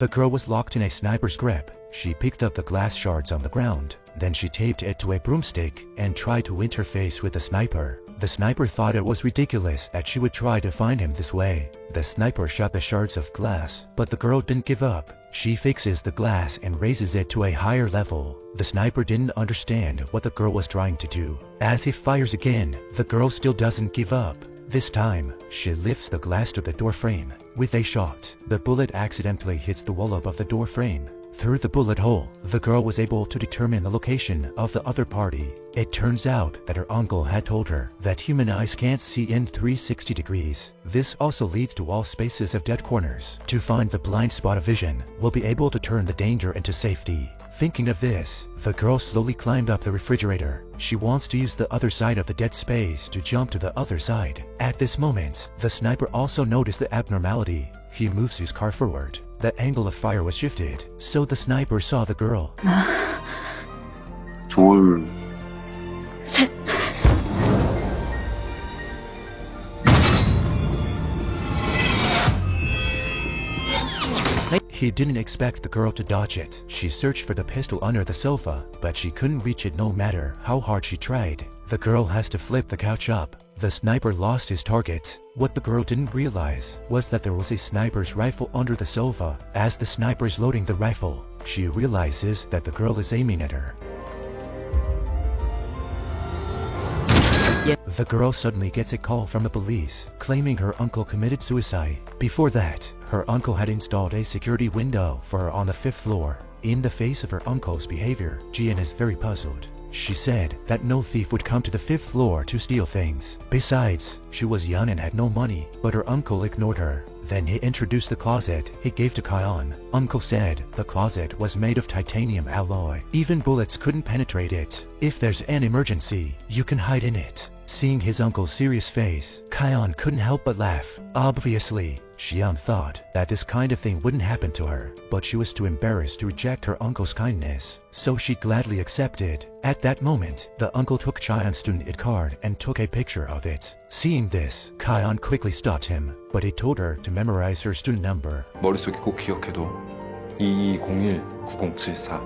The girl was locked in a sniper's grip. She picked up the glass shards on the ground. Then she taped it to a broomstick and tried to interface with the sniper. The sniper thought it was ridiculous that she would try to find him this way. The sniper shot the shards of glass, but the girl didn't give up. She fixes the glass and raises it to a higher level. The sniper didn't understand what the girl was trying to do. As he fires again, the girl still doesn't give up. This time, she lifts the glass to the door frame. With a shot, the bullet accidentally hits the wall above the door frame. Through the bullet hole, the girl was able to determine the location of the other party. It turns out that her uncle had told her that human eyes can't see in 360 degrees. This also leads to all spaces of dead corners. To find the blind spot of vision, will be able to turn the danger into safety. Thinking of this, the girl slowly climbed up the refrigerator. She wants to use the other side of the dead space to jump to the other side. At this moment, the sniper also noticed the abnormality. He moves his car forward. The angle of fire was shifted, so the sniper saw the girl. 둘, 셋. He didn't expect the girl to dodge it. She searched for the pistol under the sofa, but she couldn't reach it no matter how hard she tried. The girl has to flip the couch up. The sniper lost his target. What the girl didn't realize was that there was a sniper's rifle under the sofa. As the sniper is loading the rifle, she realizes that the girl is aiming at her. The girl suddenly gets a call from the police, claiming her uncle committed suicide. Before that, her uncle had installed a security window for her on the 5th floor. In the face of her uncle's behavior, Jian is very puzzled. She said that no thief would come to the 5th floor to steal things. Besides, she was young and had no money, but her uncle ignored her. Then he introduced the closet he gave to Kion. Uncle said the closet was made of titanium alloy. Even bullets couldn't penetrate it. If there's an emergency, you can hide in it. Seeing his uncle's serious face, Kion couldn't help but laugh. Obviously, Xian thought that this kind of thing wouldn't happen to her, but she was too embarrassed to reject her uncle's kindness, so she gladly accepted. At that moment, the uncle took Chion's student ID card and took a picture of it. Seeing this, Kion quickly stopped him, but he told her to memorize her student number. 머릿속에 꼭 기억해둬. 2201-9074.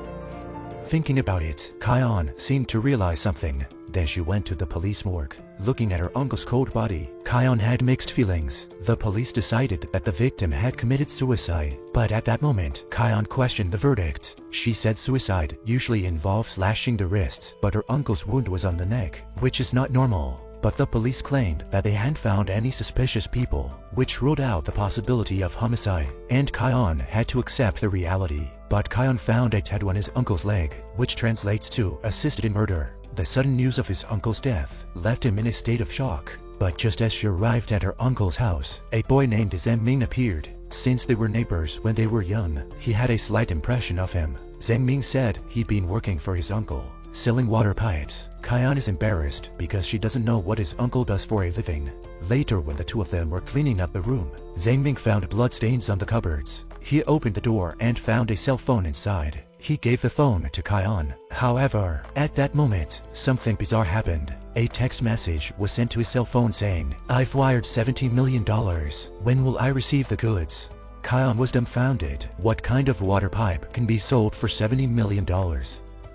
Thinking about it, Kion seemed to realize something. Then she went to the police morgue. Looking at her uncle's cold body, Kion had mixed feelings. The police decided that the victim had committed suicide, but at that moment, Kion questioned the verdict. She said suicide usually involves slashing the wrists, but her uncle's wound was on the neck, which is not normal. But the police claimed that they hadn't found any suspicious people, which ruled out the possibility of homicide, and Kion had to accept the reality. But Kion found a tattoo on his uncle's leg, which translates to assisted in murder. The sudden news of his uncle's death left him in a state of shock. But just as she arrived at her uncle's house, a boy named Zheng Ming appeared. Since they were neighbors when they were young, he had a slight impression of him. Zheng Ming said he'd been working for his uncle, selling water pipes. Kion is embarrassed because she doesn't know what his uncle does for a living. Later, when the two of them were cleaning up the room, Zheng Ming found bloodstains on the cupboards. He opened the door and found a cell phone inside. He gave the phone to Kion. However, at that moment, something bizarre happened. A text message was sent to his cell phone saying, "I've wired $17 million. When will I receive the goods?" Kion was dumbfounded. What kind of water pipe can be sold for $70 million?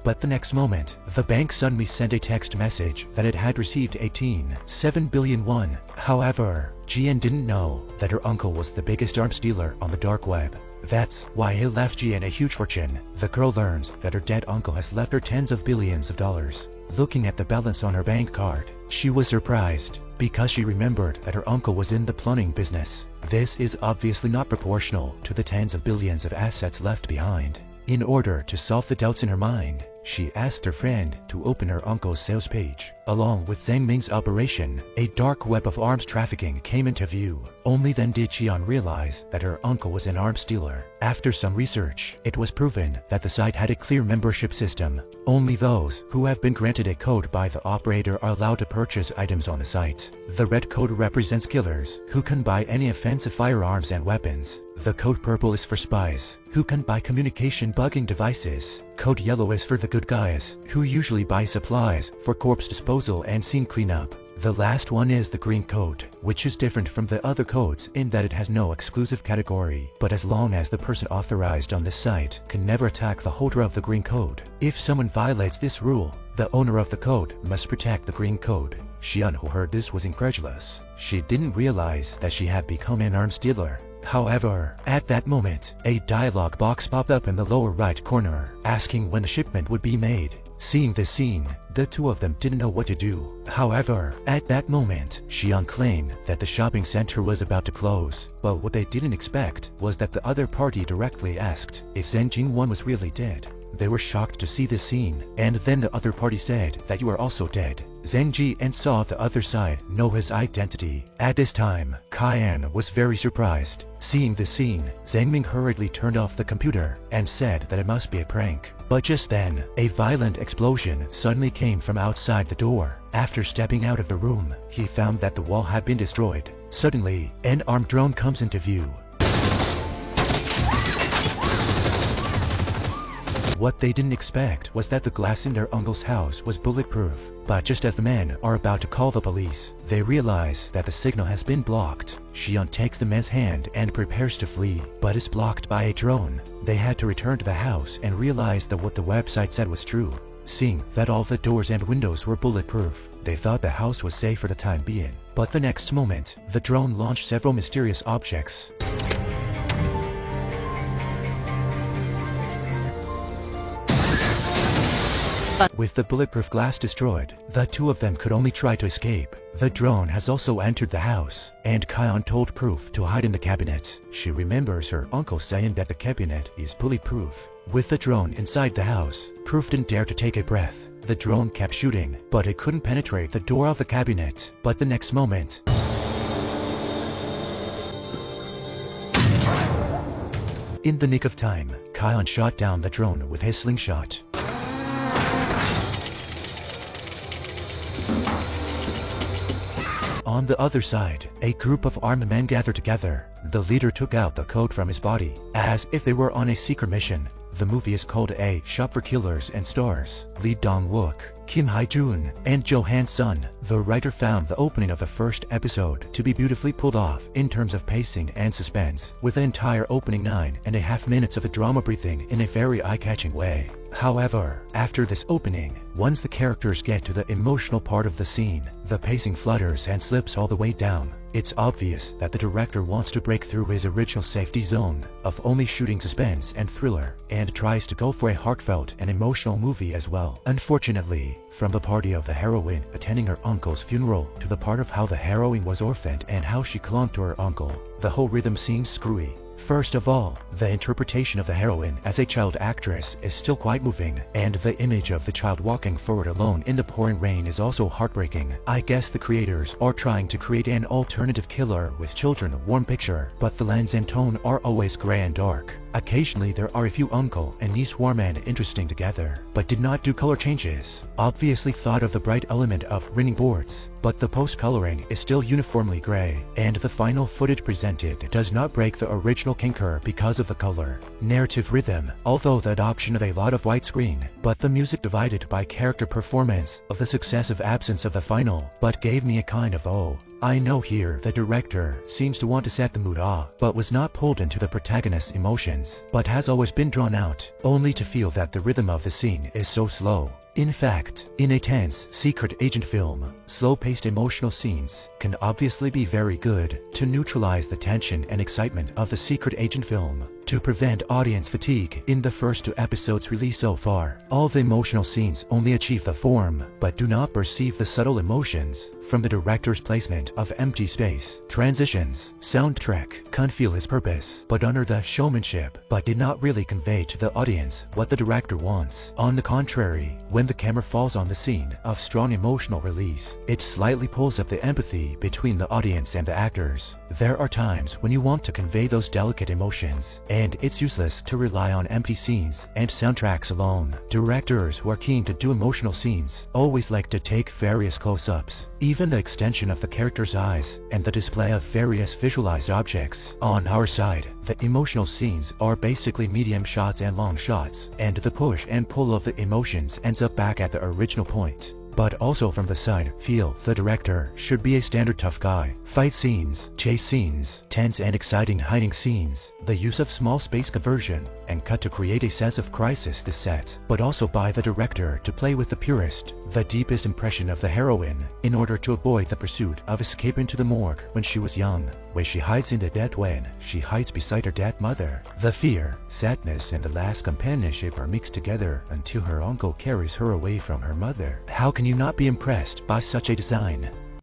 But the next moment, the bank suddenly sent a text message that it had received 7 billion won. However, Jian didn't know that her uncle was the biggest arms dealer on the dark web. That's why he left Jian a huge fortune. The girl learns that her dead uncle has left her tens of billions of dollars. Looking at the balance on her bank card, she was surprised because she remembered that her uncle was in the plumbing business. This is obviously not proportional to the tens of billions of assets left behind. In order to solve the doubts in her mind, she asked her friend to open her uncle's sales page. Along with Zheng Ming's operation, a dark web of arms trafficking came into view. Only then did Qian realize that her uncle was an arms dealer. After some research, it was proven that the site had a clear membership system. Only those who have been granted a code by the operator are allowed to purchase items on the site. The red code represents killers, who can buy any offensive firearms and weapons. The code purple is for spies, who can buy communication bugging devices. Code yellow is for the good guys, who usually buy supplies for corpse disposal and scene cleanup. The last one is the green code, which is different from the other codes in that it has no exclusive category, but as long as the person authorized on this site can never attack the holder of the green code. If someone violates this rule, the owner of the code must protect the green code. Xian, who heard this, was incredulous. She didn't realize that she had become an arms dealer. However, at that moment, a dialogue box popped up in the lower right corner, asking when the shipment would be made. Seeing this scene, the two of them didn't know what to do. However, at that moment, Xian claimed that the shopping center was about to close, but what they didn't expect was that the other party directly asked if Zheng Jingwan was really dead. They were shocked to see this scene, and then the other party said that you are also dead. Zheng Ji and saw the other side know his identity. At this time, Kaian was very surprised. Seeing this scene, Zhang Ming hurriedly turned off the computer and said that it must be a prank. But just then, a violent explosion suddenly came from outside the door. After stepping out of the room, he found that the wall had been destroyed. Suddenly, an armed drone comes into view. What they didn't expect was that the glass in their uncle's house was bulletproof. But just as the men are about to call the police, they realize that the signal has been blocked. Xian takes the man's hand and prepares to flee, but is blocked by a drone. They had to return to the house and realize that what the website said was true. Seeing that all the doors and windows were bulletproof, they thought the house was safe for the time being. But the next moment, the drone launched several mysterious objects. With the bulletproof glass destroyed, the two of them could only try to escape. The drone has also entered the house, and Kaian told Proof to hide in the cabinet. She remembers her uncle saying that the cabinet is bulletproof. With the drone inside the house, Proof didn't dare to take a breath. The drone kept shooting, but it couldn't penetrate the door of the cabinet. But the next moment, in the nick of time, Kaian shot down the drone with his slingshot. On the other side, a group of armed men gathered together. The leader took out the code from his body, as if they were on a secret mission. The movie is called A Shop for Killers and stars Lee Dong-wook, Kim Hae-jun, and Jo Han-sun. The writer found the opening of the first episode to be beautifully pulled off in terms of pacing and suspense, with the entire opening 9.5 minutes of the drama breathing in a very eye-catching way. However, after this opening, once the characters get to the emotional part of the scene, the pacing flutters and slips all the way down. It's obvious that the director wants to break through his original safety zone of only shooting suspense and thriller, and tries to go for a heartfelt and emotional movie as well. Unfortunately, from the party of the heroine attending her uncle's funeral to the part of how the heroine was orphaned and how she clung to her uncle, the whole rhythm seems screwy. First of all, the interpretation of the heroine as a child actress is still quite moving, and the image of the child walking forward alone in the pouring rain is also heartbreaking. I guess the creators are trying to create an alternative killer with children warm picture, but the lens and tone are always gray and dark. Occasionally there are a few uncle and niece warm and interesting together, but did not do color changes. Obviously thought of the bright element of running boards, but the post-coloring is still uniformly gray, and the final footage presented does not break the original kinker because of the color. Narrative rhythm, although the adoption of a lot of widescreen, but the music divided by character performance of the successive absence of the final, but gave me a kind of oh. I know here the director seems to want to set the mood off, but was not pulled into the protagonist's emotions, but has always been drawn out, only to feel that the rhythm of the scene is so slow. In fact, in a tense, secret agent film, slow-paced emotional scenes can obviously be very good to neutralize the tension and excitement of the secret agent film. To prevent audience fatigue in the first 2 episodes released so far, all the emotional scenes only achieve the form, but do not perceive the subtle emotions from the director's placement of empty space, transitions, soundtrack, can't feel his purpose, but under the showmanship, but did not really convey to the audience what the director wants. On the contrary, when the camera falls on the scene of strong emotional release, it slightly pulls up the empathy between the audience and the actors. There are times when you want to convey those delicate emotions, and it's useless to rely on empty scenes and soundtracks alone. Directors who are keen to do emotional scenes always like to take various close-ups, even the extension of the character's eyes, and the display of various visualized objects. On our side, the emotional scenes are basically medium shots and long shots, and the push and pull of the emotions ends up back at the original point. but also from the side feel the director should be a standard tough guy. Fight scenes, chase scenes, tense and exciting hiding scenes, the use of small space conversion and cut to create a sense of crisis this sets, but also by the director to play with the purest, the deepest impression of the heroine in order to avoid the pursuit of escape into the morgue when she was young, where she hides in the dead when she hides beside her dead mother. The fear, sadness and the last companionship are mixed together until her uncle carries her away from her mother. How can you not be impressed by such a design?